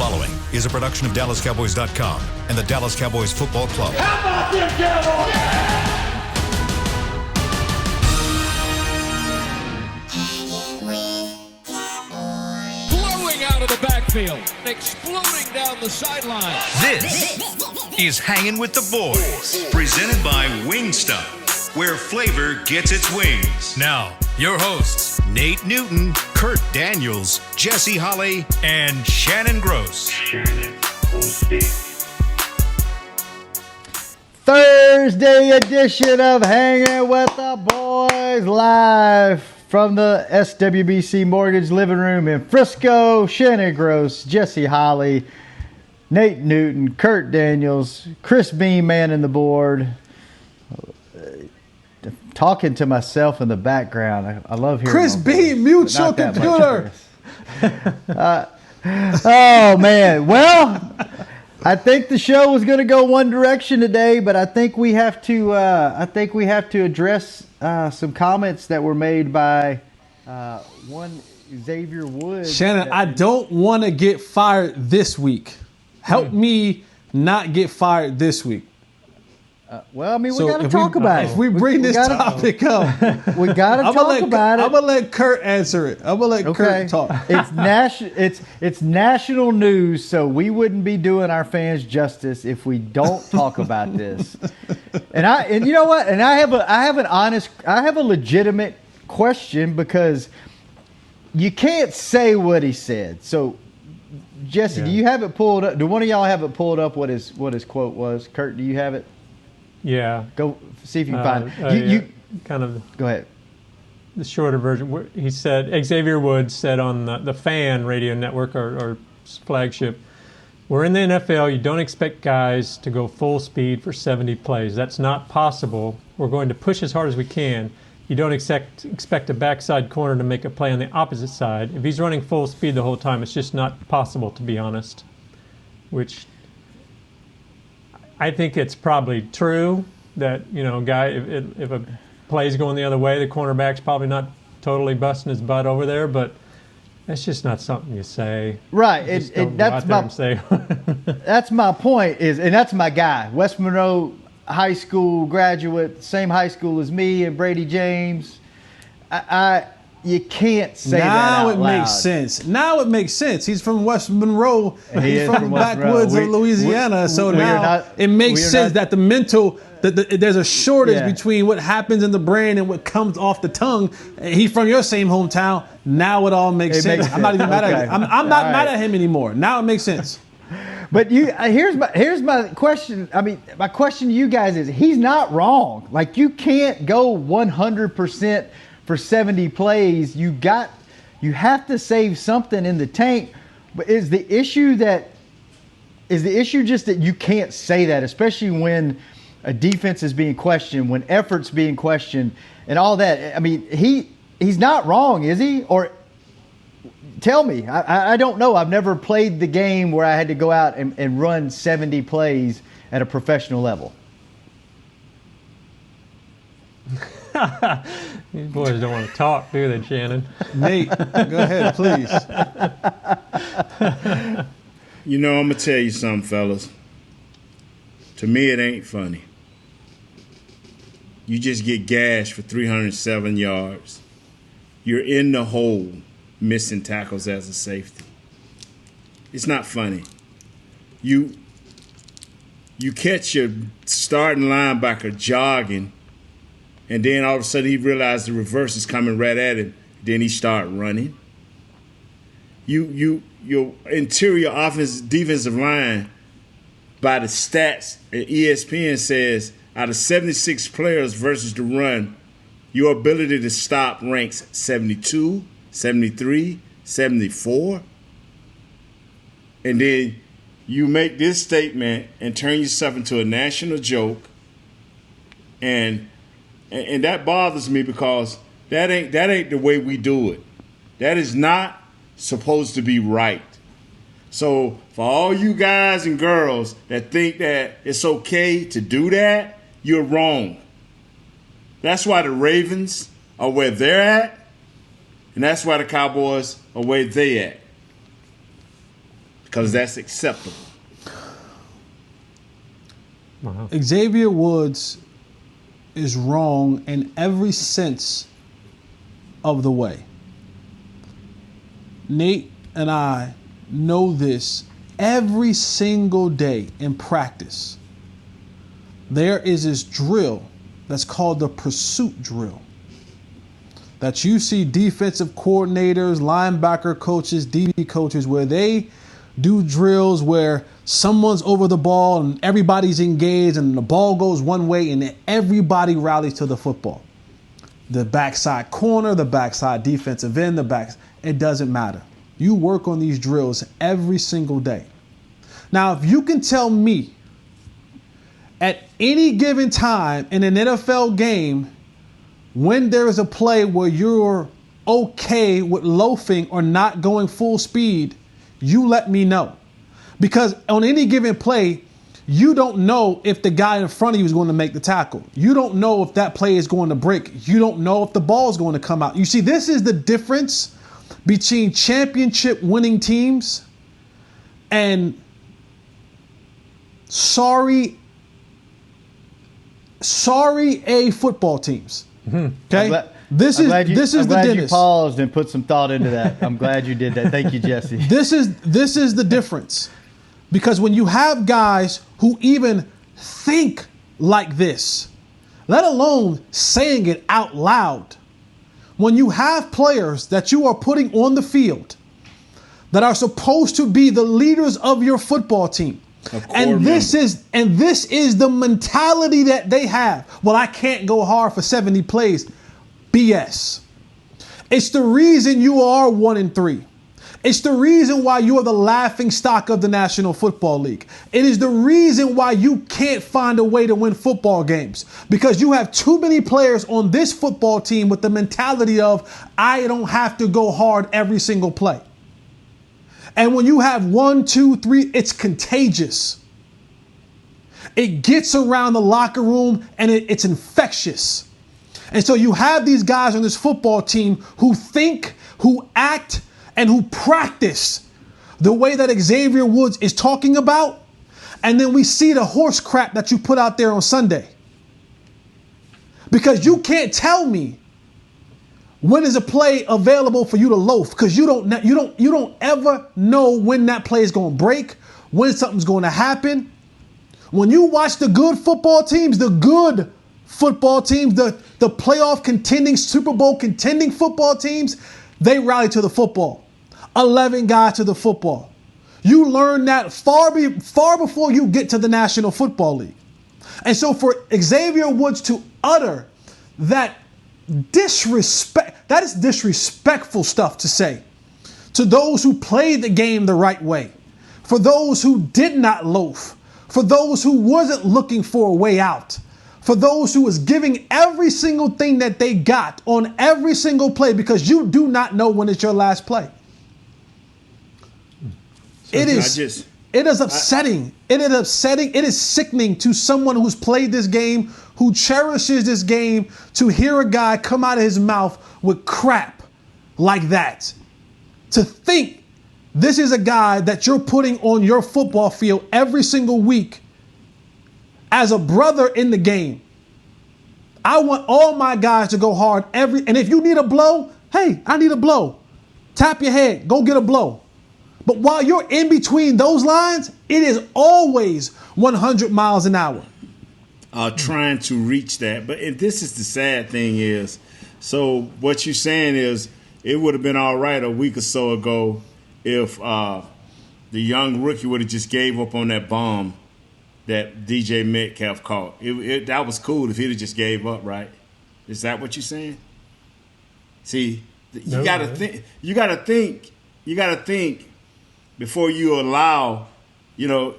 following is a production of DallasCowboys.com and the Dallas Cowboys Football Club. How about them Cowboys? Blowing out of the backfield, exploding down the sideline. This is Hangin' with the Boys, presented by Wingstop, where flavor gets its wings. Now, your hosts, Nate Newton, Kurt Daniels, Jesse Holley, and Shannon Gross. Thursday edition of Hangin' with the Boys, live from the SWBC Mortgage Living Room in Frisco. Shannon Gross, Jesse Holley, Nate Newton, Kurt Daniels, Chris Beam manning the board. Talking to myself in the background. I love hearing Chris B, mute your computer. Oh man. Well, I think the show was going to go one direction today, but I think we have to. Address some comments that were made by one Xavier Woods. Shannon, I don't want to get fired this week. Help me not get fired this week. Well, I mean, we got to talk about it. If we bring this topic up, we got to talk about it. I'm gonna let Kurt answer it. I'm gonna let Kurt talk. It's national news, so we wouldn't be doing our fans justice if we don't talk about this. And you know what? And I have a legitimate question, because you can't say what he said. So, Jesse, do you have it pulled up? Do one of y'all have it pulled up? What his quote was? Kurt, do you have it? Yeah. Go see if you can find it. You kind of go ahead. The shorter version. He said, Xavier Woods said on the Fan radio network, or flagship, "We're in the NFL. You don't expect guys to go full speed for 70 plays. That's not possible. We're going to push as hard as we can. You don't expect a backside corner to make a play on the opposite side. If he's running full speed the whole time, it's just not possible, to be honest." Which I think it's probably true that, if a play's going the other way, the cornerback's probably not totally busting his butt over there, but that's just not something you say. Right. That's my point, and that's my guy. West Monroe High School graduate, same high school as me and Brady James. You can't say that out loud. Now it makes sense. He's from West Monroe. He's from the backwoods of Louisiana. So now it makes sense that the mental, there's a shortage between what happens in the brain and what comes off the tongue. He's from your same hometown. Now it all makes sense. I'm not even mad at him. I'm not mad at him anymore. Now it makes sense. But here's my question. I mean, my question to you guys is, he's not wrong. Like, you can't go 100% for 70 plays. You have to save something in the tank. But is the issue just that you can't say that, especially when a defense is being questioned, when effort's being questioned, and all that? I mean, he's not wrong, is he? Or tell me. I don't know. I've never played the game where I had to go out and run 70 plays at a professional level. These boys don't want to talk, do they, Shannon? Nate, go ahead, please. I'm going to tell you something, fellas. To me, it ain't funny. You just get gashed for 307 yards. You're in the hole missing tackles as a safety. It's not funny. You catch your starting linebacker jogging, and then all of a sudden he realized the reverse is coming right at him. Then he start running. Your interior defensive line, by the stats, ESPN says, out of 76 players versus the run, your ability to stop ranks 72, 73, 74. And then you make this statement and turn yourself into a national joke. And that bothers me, because that ain't the way we do it. That is not supposed to be right. So for all you guys and girls that think that it's okay to do that, you're wrong. That's why the Ravens are where they're at, and that's why the Cowboys are where they at. because that's acceptable. Wow. Xavier Woods is wrong in every sense of the way. Nate and I know this every single day in practice. There is this drill that's called the pursuit drill that you see defensive coordinators, linebacker coaches, DB coaches, where they do drills where someone's over the ball and everybody's engaged and the ball goes one way and then everybody rallies to the football. The backside corner, the backside defensive end, it doesn't matter. You work on these drills every single day. Now, if you can tell me at any given time in an NFL game when there is a play where you're okay with loafing or not going full speed, you let me know. Because on any given play, you don't know if the guy in front of you is going to make the tackle. You don't know if that play is going to break. You don't know if the ball is going to come out. You see, this is the difference between championship winning teams and sorry A football teams. Okay? This is the glad dentist. You paused and put some thought into that. I'm glad you did that. Thank you, Jesse. This is the difference. Because when you have guys who even think like this, let alone saying it out loud, when you have players that you are putting on the field that are supposed to be the leaders of your football team, and this is the mentality that they have. Well, I can't go hard for 70 plays. BS. It's the reason you are 1-3. It's the reason why you are the laughing stock of the National Football League. It is the reason why you can't find a way to win football games, because you have too many players on this football team with the mentality of, I don't have to go hard every single play. And when you have 1, 2, 3, it's contagious. It gets around the locker room and it's infectious. And so you have these guys on this football team who think, who act, and who practice the way that Xavier Woods is talking about. And then we see the horse crap that you put out there on Sunday. Because you can't tell me when is a play available for you to loaf, because you don't ever know when that play is going to break, when something's going to happen. When you watch the good football teams, the playoff contending, Super Bowl contending football teams, they rally to the football. 11 guys to the football. You learn that far before you get to the National Football League. And so for Xavier Woods to utter that disrespect, that is disrespectful stuff to say to those who played the game the right way, for those who did not loaf, for those who wasn't looking for a way out, for those who was giving every single thing that they got on every single play, because you do not know when it's your last play. It is upsetting. It is upsetting. It is sickening to someone who's played this game, who cherishes this game, to hear a guy come out of his mouth with crap like that. To think this is a guy that you're putting on your football field every single week as a brother in the game. I want all my guys to go hard and if you need a blow, hey, I need a blow. Tap your head, go get a blow. But while you're in between those lines, it is always 100 miles an hour. Trying to reach that. But this is the sad thing is, so what you're saying is it would have been all right a week or so ago if the young rookie would have just gave up on that bomb that DJ Metcalf caught. That was cool if he'd have just gave up, right? Is that what you're saying? See, you got to think before you allow,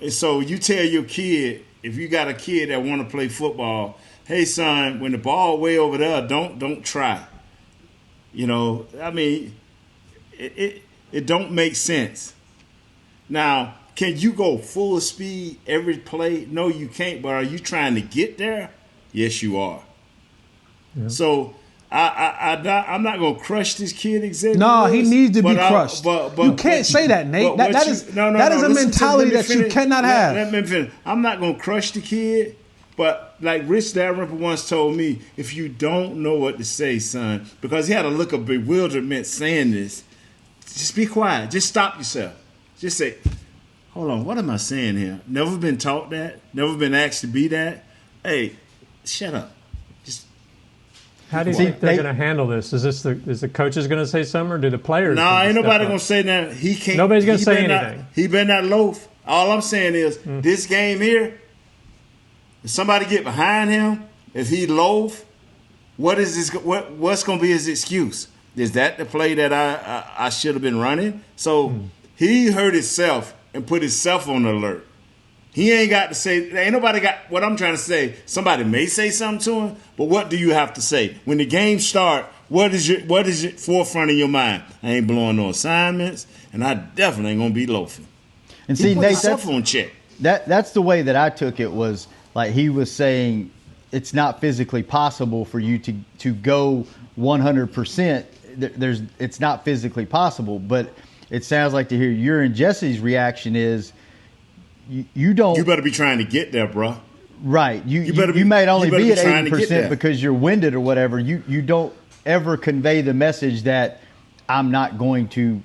so you tell your kid, if you got a kid that want to play football, hey son, when the ball way over there, don't try. I mean, it don't make sense. Now, can you go full speed every play? No, you can't. But are you trying to get there? Yes, you are. Yeah. So I'm not gonna crush this kid Xavier No, Woods, he needs to be crushed. You can't say that, Nate. That is a mentality that you cannot have. Let me finish. I'm not gonna crush the kid, but like Rich Dalrymple once told me, if you don't know what to say, son, because he had a look of bewilderment saying this, just be quiet. Just stop yourself. Just say, hold on, what am I saying here? Never been taught that. Never been asked to be that. Hey, shut up. How do you think they're going to handle this? Is the coaches going to say something, or do the players? No, ain't nobody going to say that. He can't. Nobody's going to say anything. He better not loaf. All I'm saying is this game here. If somebody get behind him, if he loaf, what is this? What's going to be his excuse? Is that the play that I should have been running? So he hurt himself and put himself on alert. He ain't got to say, ain't nobody got, what I'm trying to say, somebody may say something to him, but what do you have to say? When the game start, what is your forefront of your mind? I ain't blowing no assignments, and I definitely ain't going to be loafing. And see, Nate, that's on check. That's the way that I took it, was like he was saying it's not physically possible for you to go 100%. It's not physically possible, but it sounds like to hear your and Jesse's reaction is, you don't. You better be trying to get there, bro. Right. You might only be at 80% because you're winded or whatever. You don't ever convey the message that I'm not going to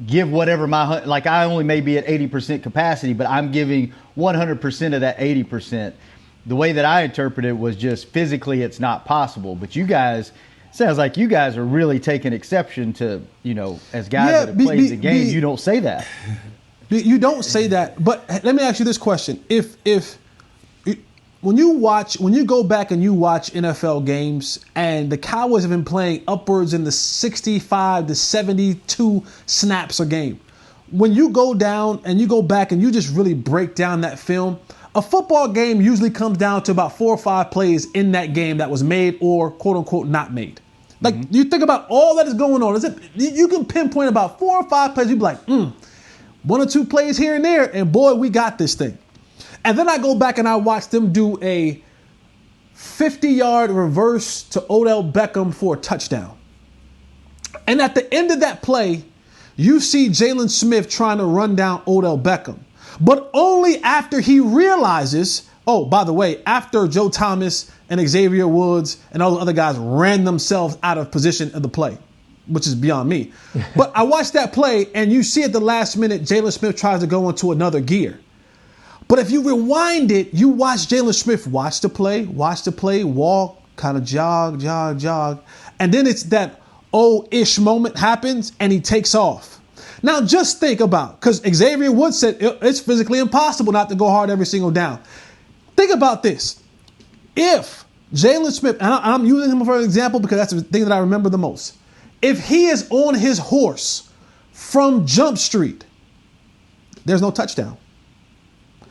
give whatever like I only may be at 80% capacity, but I'm giving 100% of that 80%. The way that I interpreted it was just physically it's not possible. But you guys, sounds like you guys are really taking exception to, as guys that have played the game, you don't say that. You don't say that, but let me ask you this question: If when you go back and you watch NFL games, and the Cowboys have been playing upwards in the 65 to 72 snaps a game, when you go down and you go back and you just really break down that film, a football game usually comes down to about 4 or 5 plays in that game that was made or quote unquote not made. Like you think about all that is going on, you can pinpoint about 4 or 5 plays. You'd be like, 1 or 2 plays here and there, and boy, we got this thing. And then I go back and I watch them do a 50-yard reverse to Odell Beckham for a touchdown. And at the end of that play, you see Jalen Smith trying to run down Odell Beckham, but only after he realizes, oh, by the way, after Joe Thomas and Xavier Woods and all the other guys ran themselves out of position of the play, which is beyond me. But I watched that play, and you see at the last minute, Jalen Smith tries to go into another gear. But if you rewind it, you watch Jalen Smith watch the play, walk, kind of jog. And then it's that oh-ish moment happens, and he takes off. Now just think about, because Xavier Woods said it's physically impossible not to go hard every single down. Think about this. If Jalen Smith, and I'm using him for an example because that's the thing that I remember the most. If he is on his horse from Jump Street, there's no touchdown.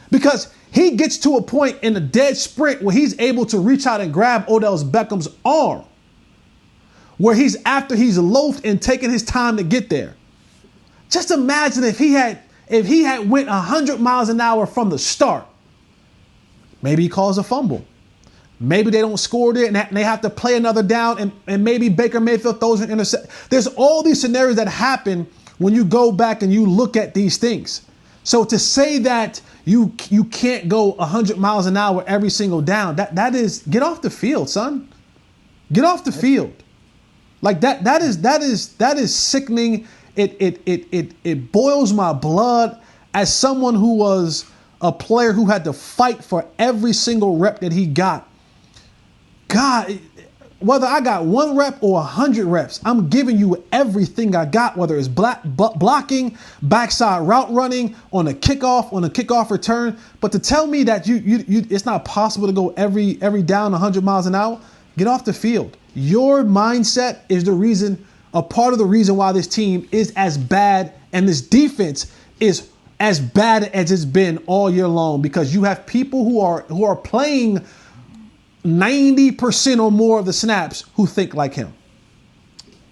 Because he gets to a point in a dead sprint where he's able to reach out and grab Odell Beckham's arm, where after he's loafed and taken his time to get there. Just imagine if he had went 100 miles an hour from the start. Maybe he calls a fumble. Maybe they don't score there and they have to play another down, and maybe Baker Mayfield throws an interception. There's all these scenarios that happen when you go back and you look at these things. So to say that you can't go 100 miles an hour every single down, that is, get off the field, son. Get off the field. Like that is sickening. It boils my blood as someone who was a player who had to fight for every single rep that he got. God, whether I got 1 rep or 100 reps, I'm giving you everything I got, whether it's blocking, backside route running, on a kickoff return. But to tell me that it's not possible to go every down 100 miles an hour, get off the field. Your mindset is a part of the reason why this team is as bad and this defense is as bad as it's been all year long, because you have people who are playing 90% or more of the snaps who think like him.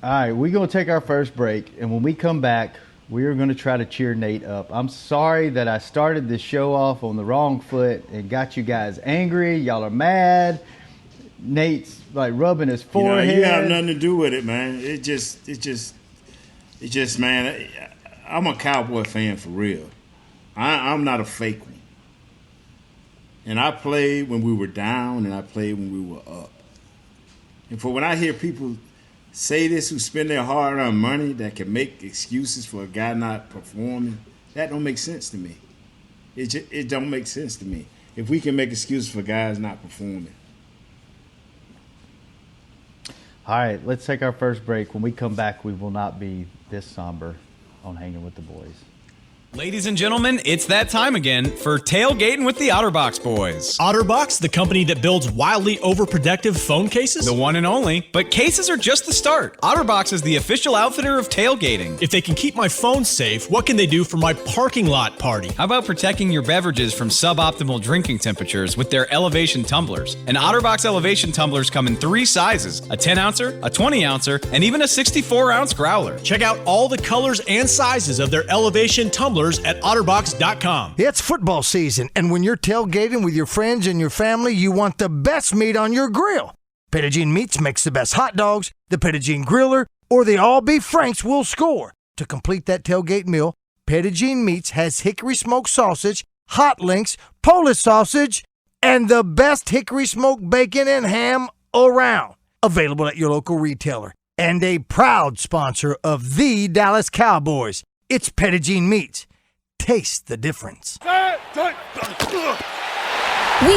All right, we're going to take our first break, and when we come back, we are going to try to cheer Nate up. I'm sorry that I started this show off on the wrong foot and got you guys angry. Y'all are mad. Nate's like rubbing his forehead. You have nothing to do with it, man. It just, man. I'm a Cowboy fan for real. I'm not a fake one. And I played when we were down, and I played when we were up. And when I hear people say this who spend their hard-earned money that can make excuses for a guy not performing, that don't make sense to me. It don't make sense to me. If we can make excuses for guys not performing. All right, let's take our first break. When we come back, we will not be this somber on Hanging with the Boys. Ladies and gentlemen, it's that time again for Tailgating with the OtterBox Boys. OtterBox, the company that builds wildly overprotective phone cases? The one and only. But cases are just the start. OtterBox is the official outfitter of tailgating. If they can keep my phone safe, what can they do for my parking lot party? How about protecting your beverages from suboptimal drinking temperatures with their elevation tumblers? And OtterBox elevation tumblers come in 3 sizes: a 10-ouncer, a 20-ouncer, and even a 64-ounce growler. Check out all the colors and sizes of their elevation tumblers at otterbox.com. It's football season, and when you're tailgating with your friends and your family, you want the best meat on your grill. Pettigene Meats makes the best hot dogs, the Pettigene Griller, or the all-beef Franks will score. To complete that tailgate meal, Pettigene Meats has hickory smoked sausage, hot links, Polish sausage, and the best hickory smoked bacon and ham around. Available at your local retailer. And a proud sponsor of the Dallas Cowboys. It's Pettigene Meats. Taste the difference. We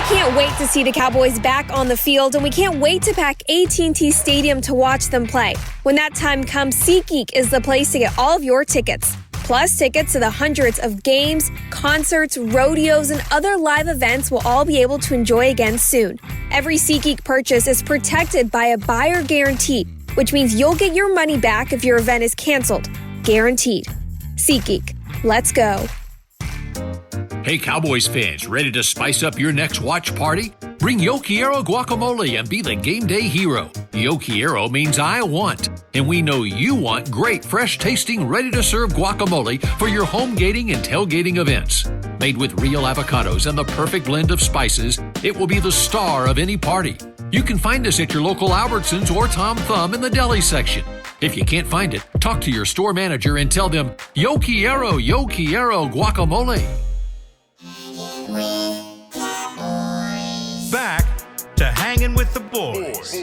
can't wait to see the Cowboys back on the field, and we can't wait to pack AT&T Stadium to watch them play. When that time comes, SeatGeek is the place to get all of your tickets. Plus, tickets to the hundreds of games, concerts, rodeos, and other live events we'll all be able to enjoy again soon. Every SeatGeek purchase is protected by a buyer guarantee, which means you'll get your money back if your event is canceled. Guaranteed. SeatGeek. Let's go. Hey, Cowboys fans, ready to spice up your next watch party? Bring Yo Quiero guacamole and be the game day hero. Yo Quiero means I want, and we know you want great, fresh-tasting, ready-to-serve guacamole for your home gating and tailgating events. Made with real avocados and the perfect blend of spices, it will be the star of any party. You can find us at your local Albertsons or Tom Thumb in the deli section. If you can't find it, talk to your store manager and tell them, Yo Quiero guacamole. Back to Hanging with the Boys.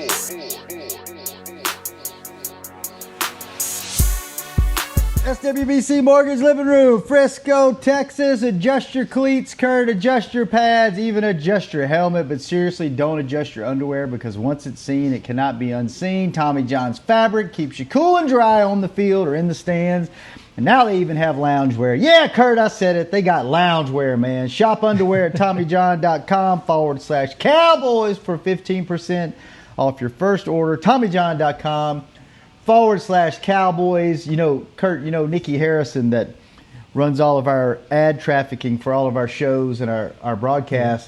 SWBC Mortgage Living Room, Frisco, Texas. Adjust your cleats, Kurt. Adjust your pads, even adjust your helmet. But seriously, don't adjust your underwear, because once it's seen, it cannot be unseen. Tommy John's fabric keeps you cool and dry on the field or in the stands. And now they even have loungewear. Yeah, Kurt, I said it. They got loungewear, man. Shop underwear at TommyJohn.com/Cowboys for 15% off your first order. TommyJohn.com/Cowboys. You know, Kurt, Nikki Harrison that runs all of our ad trafficking for all of our shows and our broadcasts.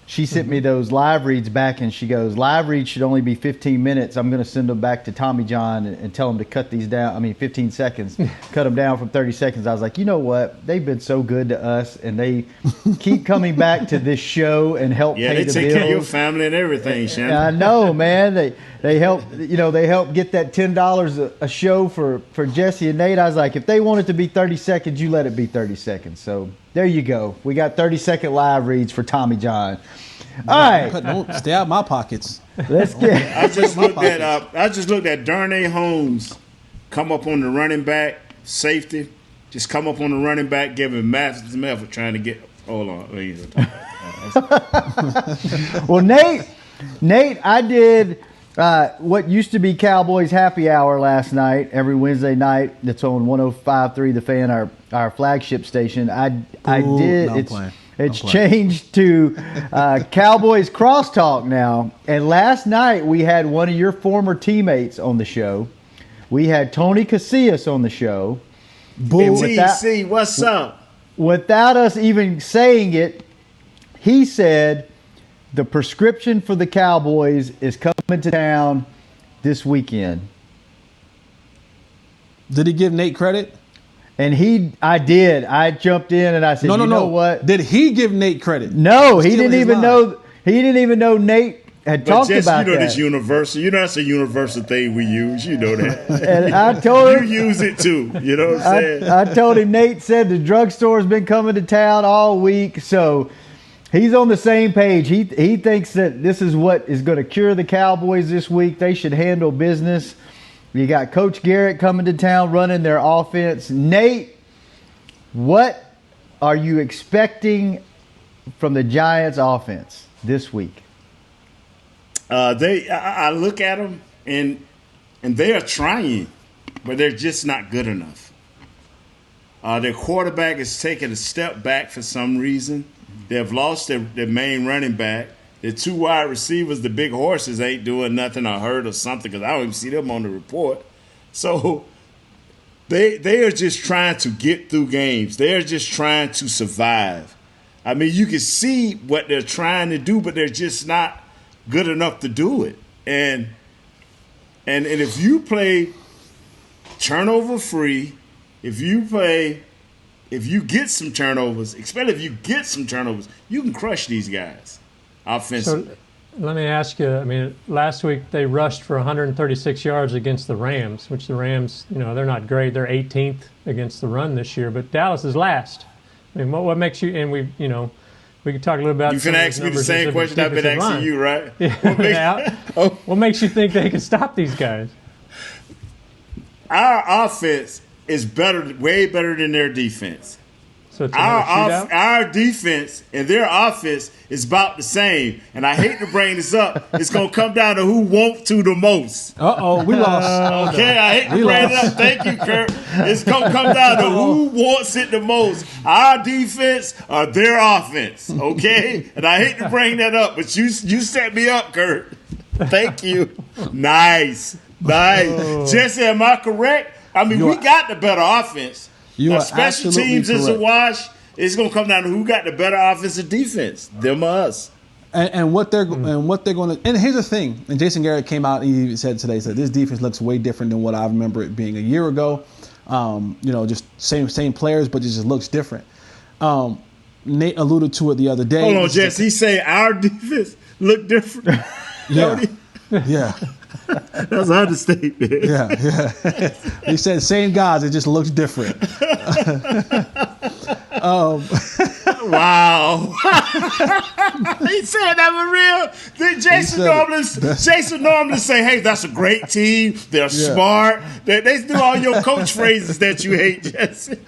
She sent me those live reads back, and she goes, live reads should only be 15 minutes. I'm going to send them back to Tommy John and tell him to cut these down. 15 seconds. Cut them down from 30 seconds. I was like, you know what? They've been so good to us, and they keep coming back to this show and help pay the bills. Yeah, they take care of your family and everything, Shannon. I know, man. They help, they help get that $10 a show for Jesse and Nate. I was like, if they want it to be 30 seconds, you let it be 30 seconds. So there you go. We got 30-second live reads for Tommy John. All right. Don't stay out of my pockets. Let's get. I just looked at Darnay Holmes come up on the running back safety. Just come up on the running back, give him massive effort trying to get. Hold on. Well, Nate, I did what used to be Cowboys Happy Hour last night, every Wednesday night. That's on 105.3 The Fan, our flagship station. It's changed to Cowboys Crosstalk now. And last night we had one of your former teammates on the show. We had Tony Casillas on the show. TC, what's up? Without us even saying it, he said the prescription for the Cowboys is coming to town this weekend. Did he give Nate credit? And I did. I jumped in and I said, you know what? Did he give Nate credit? No, he didn't even know. He didn't even know Nate had talked about that. You know this universal. You know that's a universal thing we use. You know that. And I told him. You use it too. You know what I'm saying? I told him Nate said the drugstore's been coming to town all week. So he's on the same page. He thinks that this is what is going to cure the Cowboys this week. They should handle business. You got Coach Garrett coming to town running their offense. Nate, what are you expecting from the Giants offense this week? I look at them and they are trying, but they're just not good enough. Their quarterback is taking a step back for some reason. They've lost their main running back. The 2 wide receivers, the big horses, ain't doing nothing or hurt or something because I don't even see them on the report. So they are just trying to get through games. They are just trying to survive. I mean, you can see what they're trying to do, but they're just not good enough to do it. And if you play turnover free, if you get some turnovers, especially if you get some turnovers, you can crush these guys offensively. So let me ask you, I mean, last week they rushed for 136 yards against the Rams, which the Rams, they're not great. They're 18th against the run this year, but Dallas is last. I mean, what makes you, and we can talk a little about. You can ask me the same question I've been asking you, right? What makes you think they can stop these guys? Our offense is better, way better than their defense. So it's our defense and their offense is about the same. And I hate to bring this up. It's going to come down to who wants to the most. We lost. Okay, I hate to bring it up. Thank you, Kurt. It's going to come down to who wants it the most. Our defense or their offense, okay? And I hate to bring that up, but you set me up, Kurt. Thank you. Nice. Jesse, am I correct? I mean, we got the better offense. Special teams is a wash. It's going to come down to who got the better offensive defense, them or us. And what they're going to. And here's the thing. And Jason Garrett came out and he said today, this defense looks way different than what I remember it being a year ago. Just same players, but it just looks different. Nate alluded to it the other day. Hold on, Jess. He say our defense look different. Yeah. That's an understatement. Yeah. He said same guys, it just looks different. Wow. He said that for real. Jason normally say, hey, that's a great team. They're smart. They do all your coach phrases that you hate, Jesse.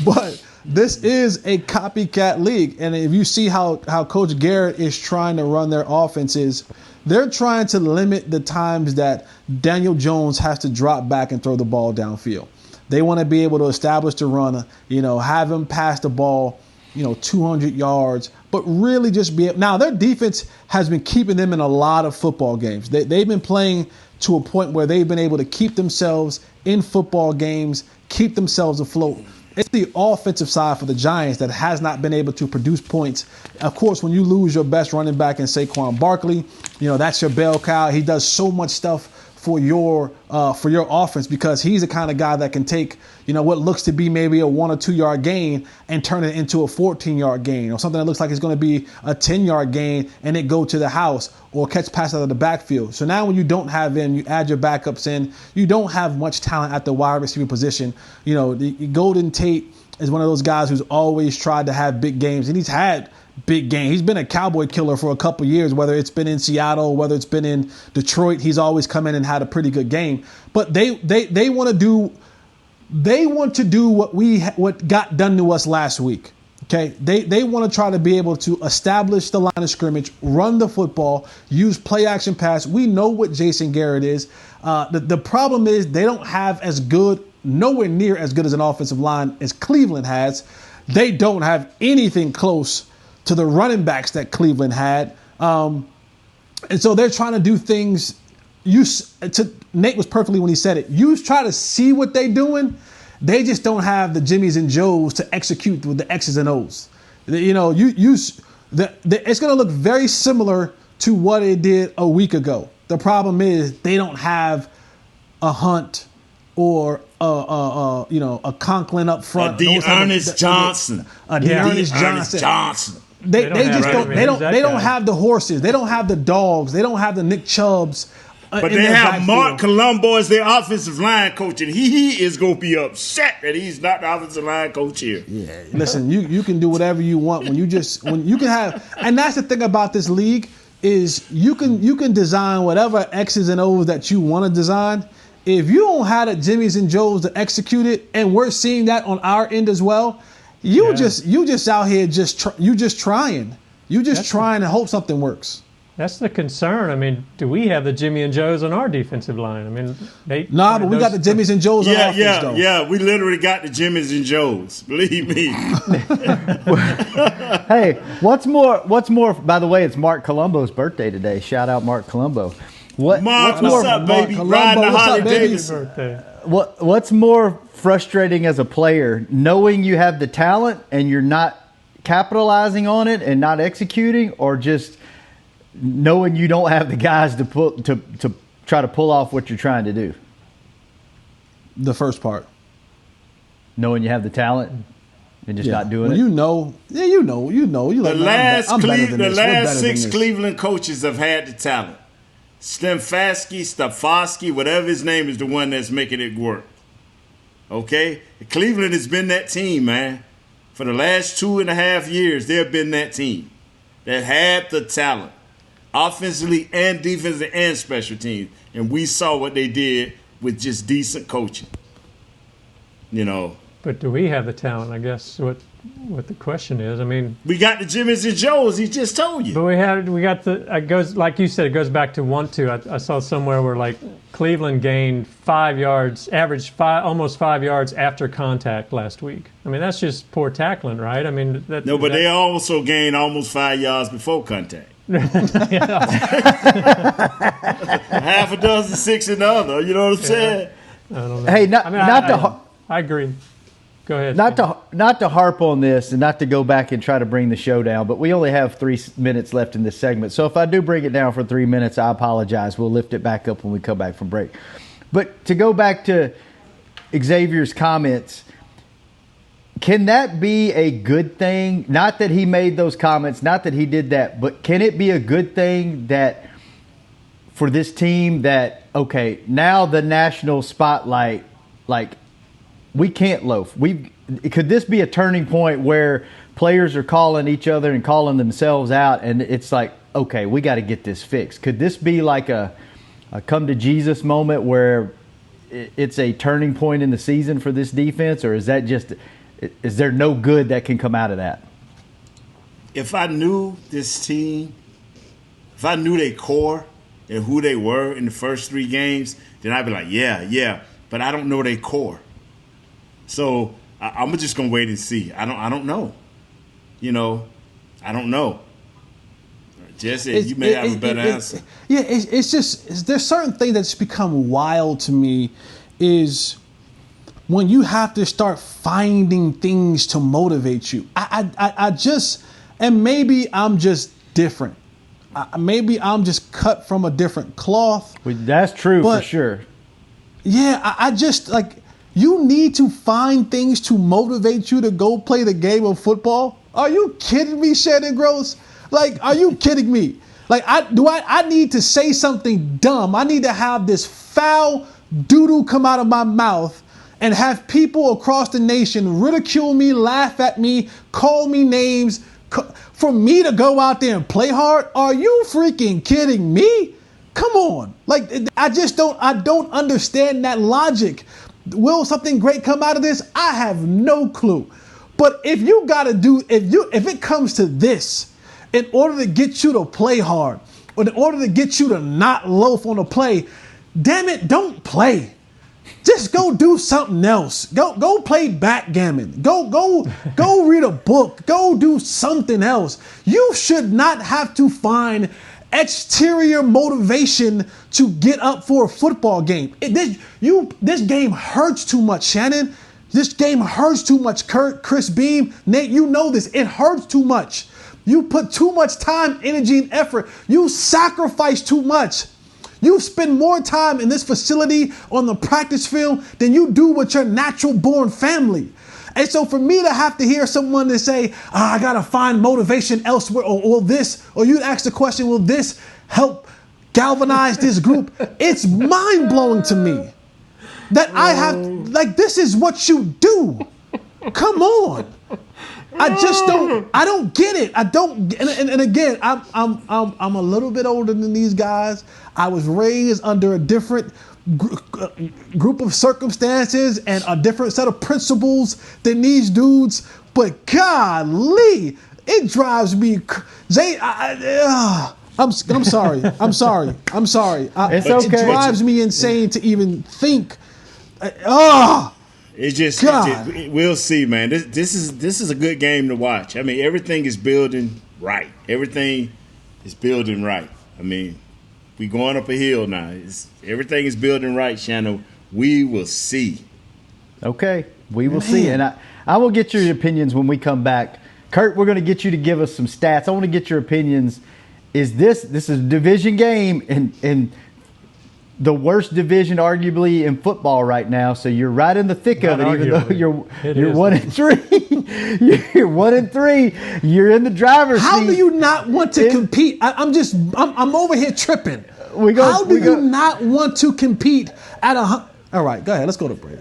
But this is a copycat league. And if you see how Coach Garrett is trying to run their offenses, they're trying to limit the times that Daniel Jones has to drop back and throw the ball downfield. They want to be able to establish the run, have him pass the ball, 200 yards, but really just be able. Now, their defense has been keeping them in a lot of football games. They've been playing to a point where they've been able to keep themselves in football games, keep themselves afloat. It's the offensive side for the Giants that has not been able to produce points. Of course, when you lose your best running back in Saquon Barkley, that's your bell cow. He does so much stuff for your offense because he's the kind of guy that can take, what looks to be maybe a 1 or 2 yard gain and turn it into a 14-yard gain or something that looks like it's going to be a 10-yard gain and it go to the house or catch pass out of the backfield. So now when you don't have him, you add your backups in, you don't have much talent at the wide receiver position. The Golden Tate is one of those guys who's always tried to have big games, and he's had big game. He's been a Cowboy killer for a couple years, whether it's been in Seattle, whether it's been in Detroit. He's always come in and had a pretty good game. But they want to do what got done to us last week. Okay, they want to try to be able to establish the line of scrimmage, run the football, use play action pass. We know what Jason Garrett is. The problem is they don't have nowhere near as good as an offensive line as Cleveland has. They don't have anything close to the running backs that Cleveland had. And so they're trying to do things. Nate was perfectly when he said it. You try to see what they're doing. They just don't have the Jimmies and Joes to execute with the X's and O's. It's going to look very similar to what it did a week ago. The problem is they don't have a Hunt or a Conklin up front. Ernest Johnson. Ernest Johnson. They don't have the horses. They don't have the dogs. They don't have the Nick Chubbs. But they have Mark Colombo as their offensive line coach, and he is going to be upset that he's not the offensive line coach here. Yeah, listen, you can do whatever you want when you can have, and that's the thing about this league is you can design whatever X's and O's that you want to design. If you don't have the Jimmys and Joes to execute it, and we're seeing that on our end as well, you just out here trying to hope something works. That's the concern. I mean, do we have the Jimmy and Joes on our defensive line? I mean, but we got the Jimmys and Joes on offense, though. Yeah, we literally got the Jimmys and Joes. Believe me. Hey, what's more? By the way, it's Mark Colombo's birthday today. Shout out Mark Colombo. What's up, baby? Riding the Harley Davidson. What's more frustrating as a player, knowing you have the talent and you're not capitalizing on it and not executing, or just knowing you don't have the guys to try to pull off what you're trying to do? The first part. Knowing you have the talent and just not doing it. You know. The last 6 Cleveland coaches have had the talent. Stefanski, whatever his name is, the one that's making it work. Okay? Cleveland has been that team, man. For the last 2.5 years, they've been that team that had the talent, offensively and defensively and special teams. And we saw what they did with just decent coaching. But do we have the talent? I guess what the question is. I mean, we got the Jimmys and Joes. He just told you. But we got it goes, like you said, it goes back to 1-2. I saw somewhere where like Cleveland gained 5 yards, averaged almost 5 yards after contact last week. I mean, that's just poor tackling, right? I mean, they also gained almost 5 yards before contact. Half a dozen, 6 in the other. You know what I'm saying? I don't know. Hey, I agree. Go ahead. Not to harp on this and not to go back and try to bring the show down, but we only have 3 minutes left in this segment. So if I do bring it down for 3 minutes, I apologize. We'll lift it back up when we come back from break. But to go back to Xavier's comments, can that be a good thing? Not that he made those comments, not that he did that, but can it be a good thing that for this team that, okay, now the national spotlight, like, we can't loaf. Could this be a turning point where players are calling each other and calling themselves out, and it's like, okay, we got to get this fixed? Could this be like a come to Jesus moment where it's a turning point in the season for this defense, or is there no good that can come out of that? If I knew this team, if I knew their core and who they were in the first 3 games, then I'd be like, yeah. But I don't know their core. So I'm just gonna wait and see. I don't know. I don't know. Jesse, you may have a better answer. It's just there's certain things that's become wild to me is when you have to start finding things to motivate you. I just, and maybe I'm just different. Maybe I'm just cut from a different cloth. Well, that's true for sure. Yeah, I just like. You need to find things to motivate you to go play the game of football. Are you kidding me, Shannon Gross? Like, are you kidding me? Like, I need to say something dumb. I need to have this foul doo-doo come out of my mouth and have people across the nation ridicule me, laugh at me, call me names for me to go out there and play hard? Are you freaking kidding me? Come on. Like, I don't understand that logic. Will something great come out of this? I have no clue. But if it comes to this, in order to get you to play hard, or in order to get you to not loaf on a play, damn it, don't play. Just go do something else. Go play backgammon. Go read a book. Go do something else. You should not have to find exterior motivation to get up for a football game. This game hurts too much, Shannon. This game hurts too much, Kurt, Chris Beam, Nate, you know this. It hurts too much. You put too much time, energy, and effort. You sacrifice too much. You spend more time in this facility on the practice field than you do with your natural born family. And so for me to have to hear someone to say, I got to find motivation elsewhere, or this, or you'd ask the question, will this help galvanize this group? It's mind-blowing to me that I have, like, this is what you do. Come on. I don't get it. I don't, and again, I'm a little bit older than these guys. I was raised under a different group of circumstances and a different set of principles than these dudes. But golly, it drives me. I'm sorry. I'm sorry. It's okay. It drives me insane to even think. We'll see, man. This is a good game to watch. I mean, everything is building right. Everything is building right. I mean, we going up a hill now. Everything is building right, Shannon. We will see. Okay, we will see. And I will get your opinions when we come back. Kurt, we're going to get you to give us some stats. I want to get your opinions. This is a division game in the worst division arguably in football right now. So you're right in the thick of it, even though you're 1-3. You're 1-3. You're in the driver's seat. How do you not want to compete? I'm over here tripping. How do you not want to compete at a? All right, go ahead. Let's go to break.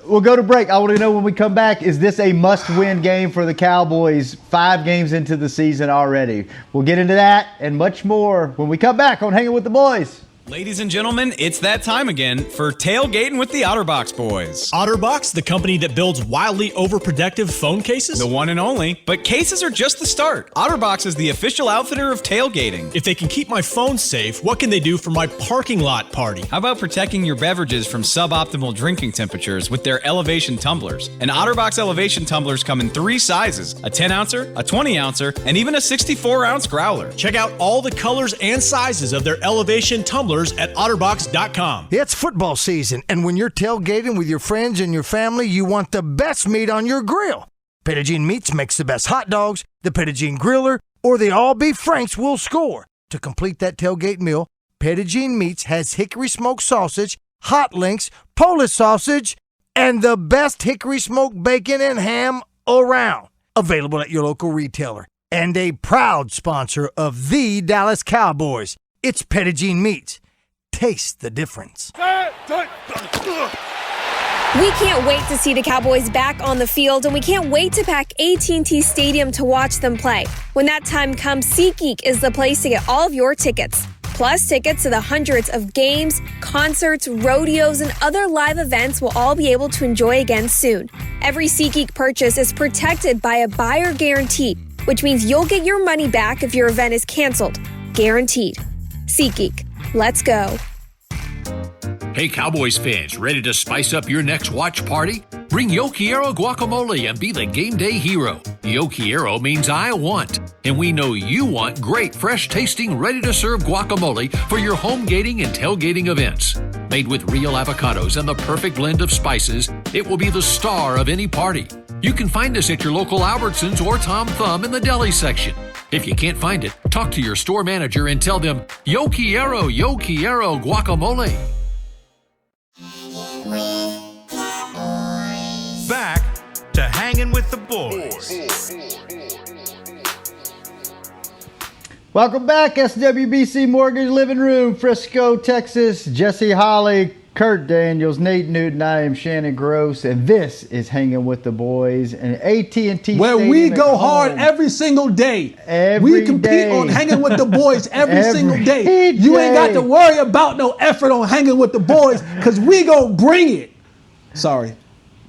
We'll go to break. I want to know when we come back, is this a must-win game for the Cowboys 5 games into the season already? We'll get into that and much more when we come back on Hanging with the Boys. Ladies and gentlemen, it's that time again for Tailgating with the OtterBox Boys. OtterBox, the company that builds wildly overprotective phone cases? The one and only. But cases are just the start. OtterBox is the official outfitter of tailgating. If they can keep my phone safe, what can they do for my parking lot party? How about protecting your beverages from suboptimal drinking temperatures with their elevation tumblers? And OtterBox elevation tumblers come in 3 sizes: a 10-ouncer, a 20-ouncer, and even a 64-ounce growler. Check out all the colors and sizes of their elevation tumblers at otterbox.com. It's football season, and when you're tailgating with your friends and your family, you want the best meat on your grill. Pettigene Meats makes the best hot dogs, the Pettigene Griller, or the all-beef Franks will score. To complete that tailgate meal, Pettigene Meats has hickory smoked sausage, hot links, Polish sausage, and the best hickory smoked bacon and ham around. Available at your local retailer. And a proud sponsor of the Dallas Cowboys. It's Pettigene Meats. Taste the difference. We can't wait to see the Cowboys back on the field, and we can't wait to pack AT&T Stadium to watch them play. When that time comes, SeatGeek is the place to get all of your tickets. Plus, tickets to the hundreds of games, concerts, rodeos, and other live events we'll all be able to enjoy again soon. Every SeatGeek purchase is protected by a buyer guarantee, which means you'll get your money back if your event is canceled. Guaranteed. SeatGeek. Let's go. Hey, Cowboys fans, ready to spice up your next watch party? Bring Yo Quiero guacamole and be the game day hero. Yo Quiero means I want, and we know you want great, fresh-tasting, ready-to-serve guacamole for your home gating and tailgating events. Made with real avocados and the perfect blend of spices, it will be the star of any party. You can find us at your local Albertsons or Tom Thumb in the deli section. If you can't find it, talk to your store manager and tell them, Yo Quiero guacamole. Back to Hanging with the Boys. Welcome back, SWBC Mortgage Living Room, Frisco, Texas. Jesse Holly, Kurt Daniels, Nate Newton. I am Shannon Gross, and this is Hanging with the Boys. And AT&T where Stadium we go hard every single day. We compete on Hanging with the Boys every single day. You ain't got to worry about no effort on Hanging with the Boys because we gonna bring it. Sorry.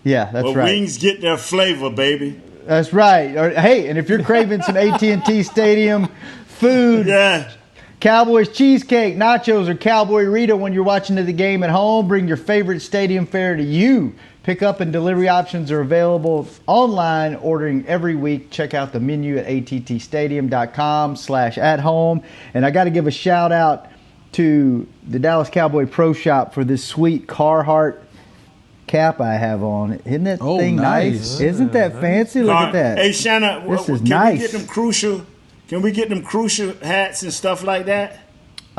Yeah, that's right. Wings get their flavor, baby. That's right. Hey, and if you're craving some AT&T Stadium food, Cowboys cheesecake, nachos, or Cowboy Rita when you're watching the game at home, bring your favorite stadium fare to you. Pickup and delivery options are available online, ordering every week. Check out the menu at attstadium.com/at-home. And I got to give a shout out to the Dallas Cowboy Pro Shop for this sweet Carhartt cap I have on. Isn't that thing nice? Isn't that fancy? Look at that. Hey, Shanna, this is nice. Can we get them crucial hats and stuff like that?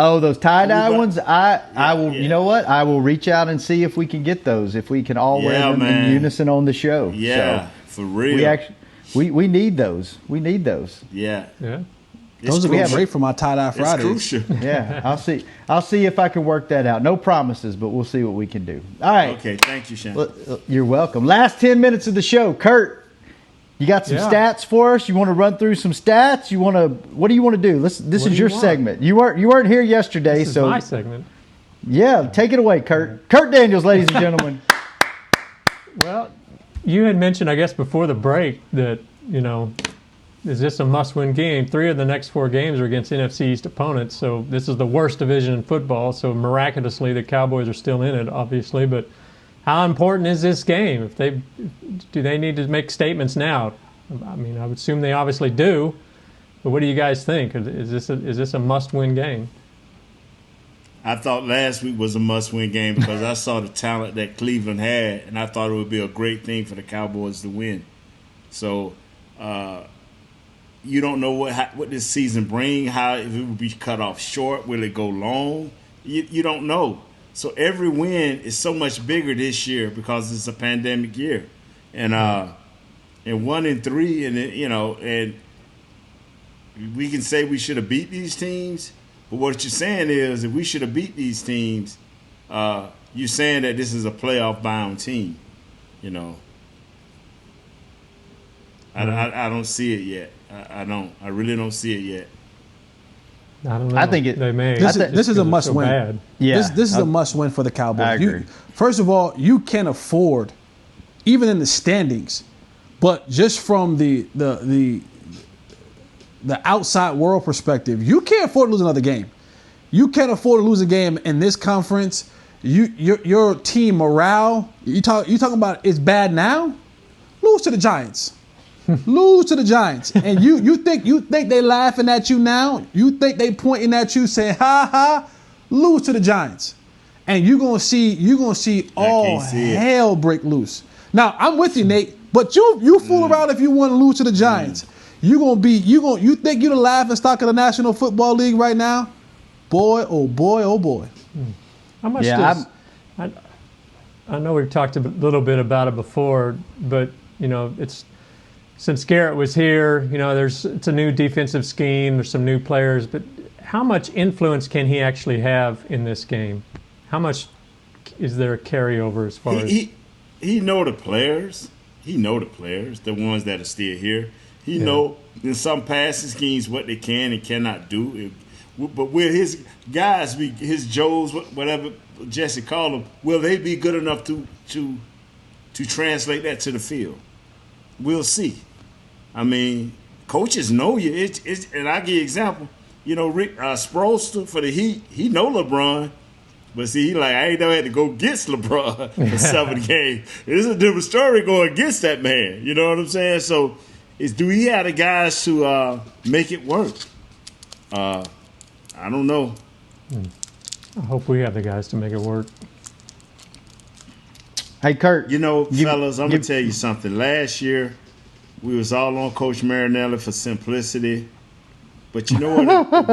Oh, those tie-dye ones? I will. You know what? I will reach out and see if we can get those. If we can all wear them in unison on the show. Yeah, so for real. We need those. We need those. Yeah. Those would be great for my tie-dye Fridays. It's crucial. Yeah, I'll see if I can work that out. No promises, but we'll see what we can do. All right. Okay, thank you, Shannon. You're welcome. Last 10 minutes of the show. Kurt, you got some stats for us? You want to run through some stats? What do you want to do? This is your segment. You weren't here yesterday, this is my segment. Yeah, take it away, Kurt. Kurt Daniels, ladies and gentlemen. Well, you had mentioned, I guess, before the break that, is this a must-win game? 3 of the next 4 games are against NFC East opponents, so this is the worst division in football. So miraculously, the Cowboys are still in it, obviously. But how important is this game? Do they need to make statements now? I mean, I would assume they obviously do. But what do you guys think? Is this a must-win game? I thought last week was a must-win game because I saw the talent that Cleveland had, and I thought it would be a great thing for the Cowboys to win. So. You don't know what this season bring, how if it will be cut off short, will it go long? You don't know. So every win is so much bigger this year because it's a pandemic year, and 1 and 3, and we can say we should have beat these teams, but what you're saying is if we should have beat these teams, you're saying that this is a playoff bound team, I don't see it yet. I don't. I really don't see it yet. I don't know. I think they may. This is a must win. Bad. Yeah, this is a must win for the Cowboys. I agree. First of all, you can't afford, even in the standings, but just from the outside world perspective, you can't afford to lose another game. You can't afford to lose a game in this conference. Your team morale. You talking about it's bad now? Lose to the Giants. Lose to the Giants, and you think they laughing at you now? You think they pointing at you saying ha ha? Lose to the Giants, and you're gonna see all hell break loose. Now I'm with you, Nate, but you fool around if you want to lose to the Giants. You think you're the laughing stock of the National Football League right now? Boy, oh boy, oh boy. How much I know we've talked a little bit about it before, but it's. Since Garrett was here, it's a new defensive scheme. There's some new players, but how much influence can he actually have in this game? How much is there a carryover as far as he know the players? He know the players, the ones that are still here. He know in some passing schemes what they can and cannot do. But will his guys be his Joes, whatever Jesse called them? Will they be good enough to translate that to the field? We'll see. I mean, coaches know you. And I give you an example. Rick Sproulster for the Heat, he know LeBron. But see, I ain't never had to go against LeBron for 7 games. It's a different story going against that man. You know what I'm saying? So, do he have the guys to make it work? I don't know. I hope we have the guys to make it work. Hey, Kurt. Fellas, I'm going to tell you something. Last year, we was all on Coach Marinelli for simplicity. But you know what?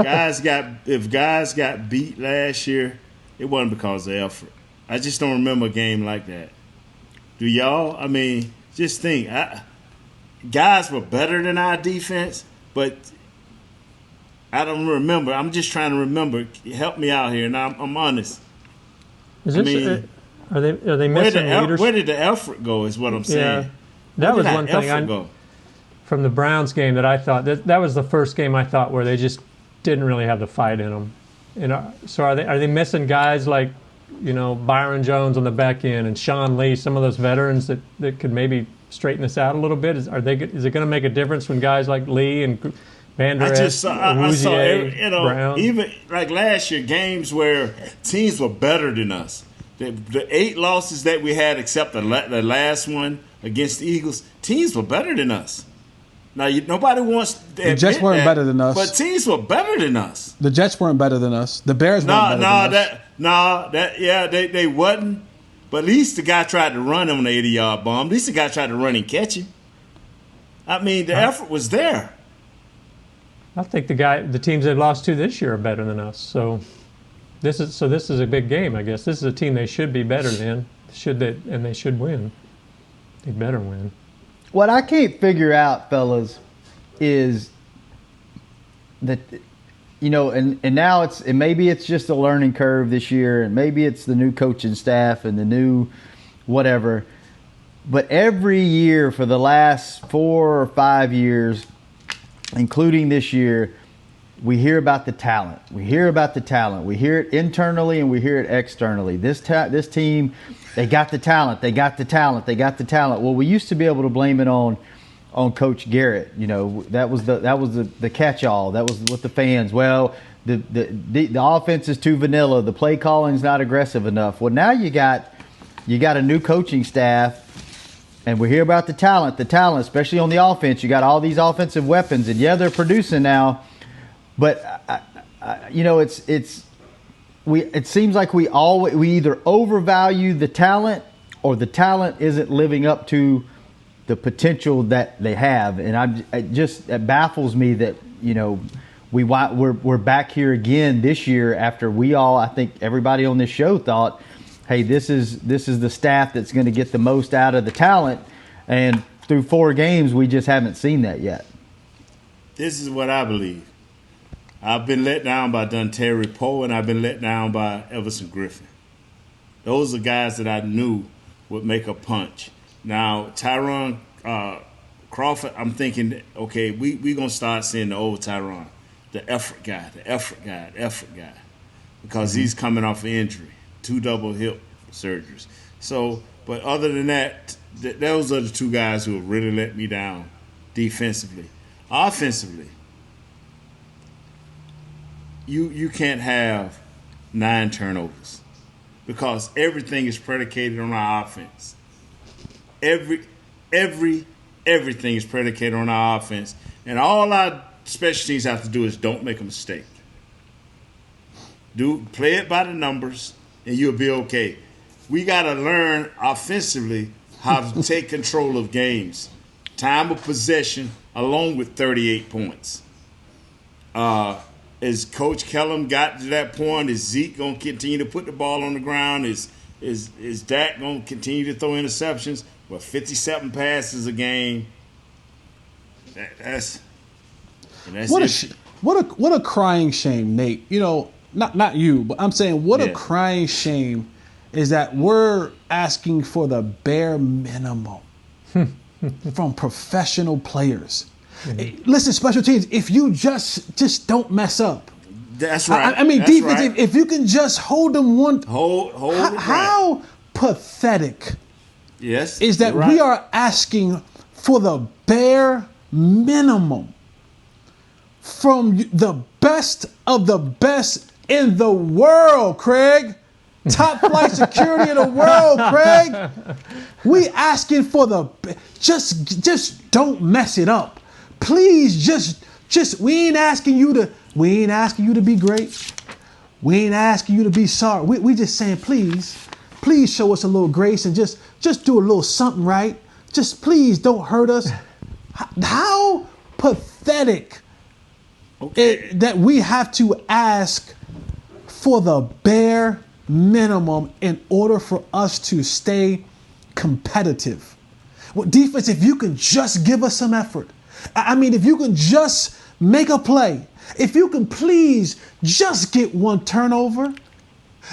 If guys got beat last year, it wasn't because of effort. I just don't remember a game like that. Do y'all? I mean, just think. Guys were better than our defense, but I don't remember. I'm just trying to remember. Help me out here, and I'm honest. Are they missing leadership? Where did the effort go is what I'm saying. Yeah, that was one thing from the Browns game that I thought that was the first game I thought where they just didn't really have the fight in them. So are they missing guys like Byron Jones on the back end and Sean Lee, some of those veterans that could maybe straighten this out a little bit? Is it going to make a difference when guys like Lee and Van Der Esch, I saw Brown? Even like last year, games where teams were better than us. The 8 losses that we had, except the last one against the Eagles, teams were better than us. Now, nobody wants to admit the Jets weren't better than us. But teams were better than us. The Jets weren't better than us. The Bears weren't better than us. They wasn't. But at least the guy tried to run on the 80-yard bomb. At least the guy tried to run and catch him. I mean, the effort was there. I think the teams they've lost to this year are better than us. So This is a big game, I guess. This is a team they should be better than. They should win. They better win. What I can't figure out, fellas, is that, you know, and now maybe it's just a learning curve this year, and maybe it's the new coaching staff and the new whatever. But every year for the last 4 or 5 years, including this year, we hear about the talent. We hear it internally and we hear it externally. This team, they got the talent. Well, we used to be able to blame it on Coach Garrett. You know, that was the catch-all. That was what the fans. Well, the offense is too vanilla. The play calling is not aggressive enough. Well, now you got a new coaching staff. And we hear about the talent, especially on the offense. You got all these offensive weapons, and yeah, they're producing now. But you know, it seems like we either overvalue the talent, or the talent isn't living up to the potential that they have. And it baffles me that, you know, we're back here again this year after I think everybody on this show thought, hey, this is the staff that's going to get the most out of the talent, and through 4 games, we just haven't seen that yet. This is what I believe. I've been let down by Dontari Poe, and I've been let down by Everson Griffin. Those are guys that I knew would make a punch. Now, Tyron Crawford, I'm thinking, okay, we're going to start seeing the old Tyron, the effort guy, because he's coming off an injury. 2 double hip surgeries. So, but other than that, those are the 2 guys who have really let me down defensively. Offensively, you can't have 9 turnovers because everything is predicated on our offense. Everything is predicated on our offense, and all our special teams have to do is don't make a mistake. Play it by the numbers, and you'll be okay. We got to learn offensively how to take control of games. Time of possession along with 38 points. As Coach Kellum got to that point, is Zeke going to continue to put the ball on the ground? Is Dak going to continue to throw interceptions? Well, 57 passes a game. That's what a crying shame, Nate. You know, not you, but I'm saying what a crying shame is that we're asking for the bare minimum from professional players. Mm-hmm. Listen, special teams, if you just don't mess up. That's right. I mean, that's defense, right. If you can just hold them one. How pathetic is that we are asking for the bare minimum from the best of the best in the world, Craig. Top flight security in the world, Craig. We asking for just don't mess it up. Please just we ain't asking you to be great. We ain't asking you to be sorry. We just saying please show us a little grace and just do a little something right. Just please don't hurt us. How pathetic that we have to ask for the bare minimum in order for us to stay competitive. Well, defense, if you can just give us some effort. I mean, if you can just make a play, if you can please just get 1 turnover,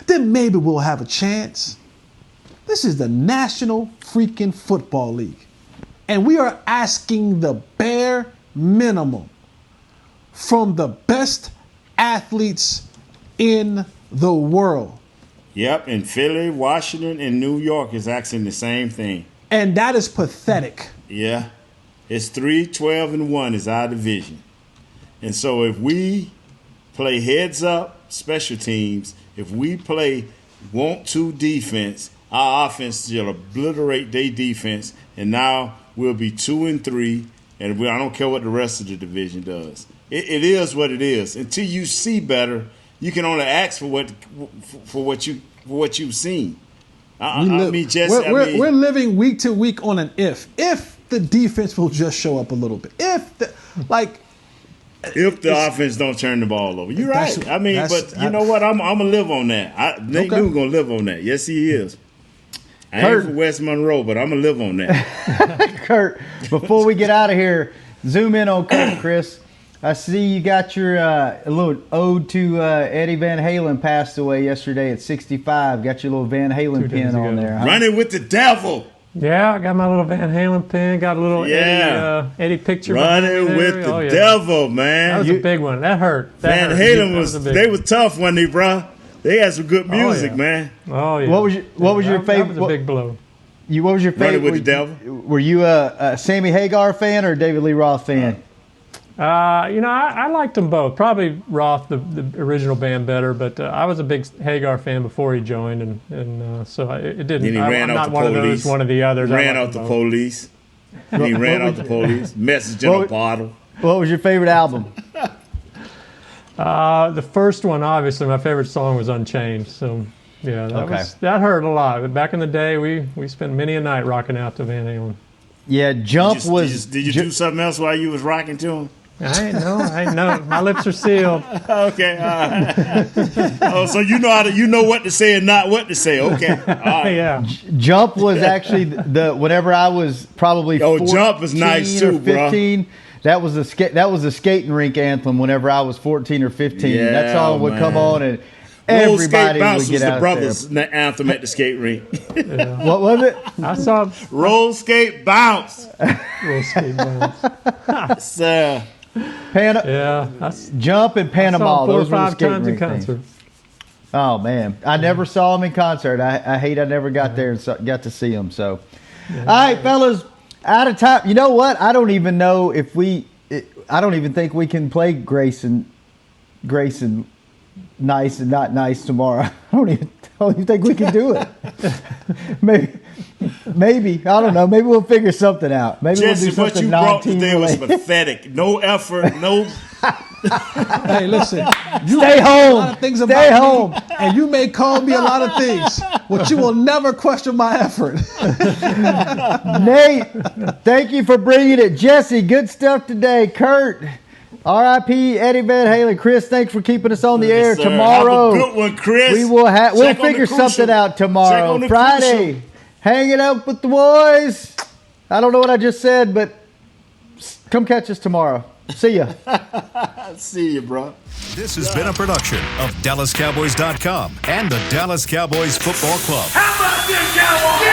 then maybe we'll have a chance. This is the National freaking Football League. And we are asking the bare minimum from the best athletes in the world. Yep, and Philly, Washington, and New York is asking the same thing. And that is pathetic. Yeah. It's 3-12-1 is our division. And so if we play heads up special teams, if we play want to defense, our offense will obliterate their defense, and now we'll be 2-3, and I don't care what the rest of the division does. It is what it is. Until you see better, you can only ask for what you've seen. We're living week to week on an if the defense will just show up a little bit. If the offense don't turn the ball over. You're right. I mean, but you know what? I'm going to live on that. Nate Newton going to live on that. Yes, he is. I ain't from West Monroe, but I'm going to live on that. Kurt, before we get out of here, zoom in on Kurt, Chris. I see you got your a little ode to Eddie Van Halen passed away yesterday at 65. Got your little Van Halen pin on there. Huh? Running with the devil. Yeah, I got my little Van Halen pin. Got a little Eddie picture. Running with the devil, man. That was a big one. That hurt. Van Halen they were tough, wasn't they, bro? They had some good music, man. Oh yeah. What was your favorite? That was a big blow. What was your favorite? Running with the devil. Were you a Sammy Hagar fan or a David Lee Roth fan? I liked them both. Probably Roth, the original band, better, but I was a big Hagar fan before he joined, and so it didn't. Then he ran I'm out not the one police. of those, one of the others. Ran out the police. He ran out the police. Message in a bottle. What was your favorite album? The first one, obviously, my favorite song was Unchained. So yeah, that hurt a lot. But back in the day, we spent many a night rocking out to Van Halen. Yeah, Did you do something else while you was rocking to him? I ain't know. My lips are sealed. Okay. So you know what to say and not what to say. Okay. All right. Yeah. Jump was actually whenever I was probably 14 Jump was nice too, or 15. Bro. That was the skating rink anthem. Whenever I was 14 or 15, yeah, that song would come on and Roll Skate everybody Bounce would get was the out brothers' there. anthem at the skate rink. Yeah. What was it? I saw Roll Skate Bounce. Roll Skate Bounce. Jump and Panama. I saw 4 or those 5 were the times in skate rink concert. things. Oh man, I never saw him in concert. I hate I never got there and got to see him. So, all right, fellas, out of time. You know what? I don't even know if I don't even think we can play Grayson nice and not nice tomorrow. I don't even think we can do it. Maybe I don't know. Maybe we'll figure something out. Maybe Jesse, we'll do what something you brought non-team today was related. pathetic. No effort. No. Hey, listen. You Stay home. A lot of things Stay about home. Me, and you may call me a lot of things, but you will never question my effort. Nate, thank you for bringing it. Jesse, good stuff today. Kurt, R.I.P. Eddie Van Halen. Chris, thanks for keeping us on the air. Sir. Tomorrow, Have a good one, Chris. We'll figure something out tomorrow. Friday, hanging out with the boys. I don't know what I just said, but come catch us tomorrow. See ya. See you, bro. This has been a production of DallasCowboys.com and the Dallas Cowboys Football Club. How about this, Cowboys?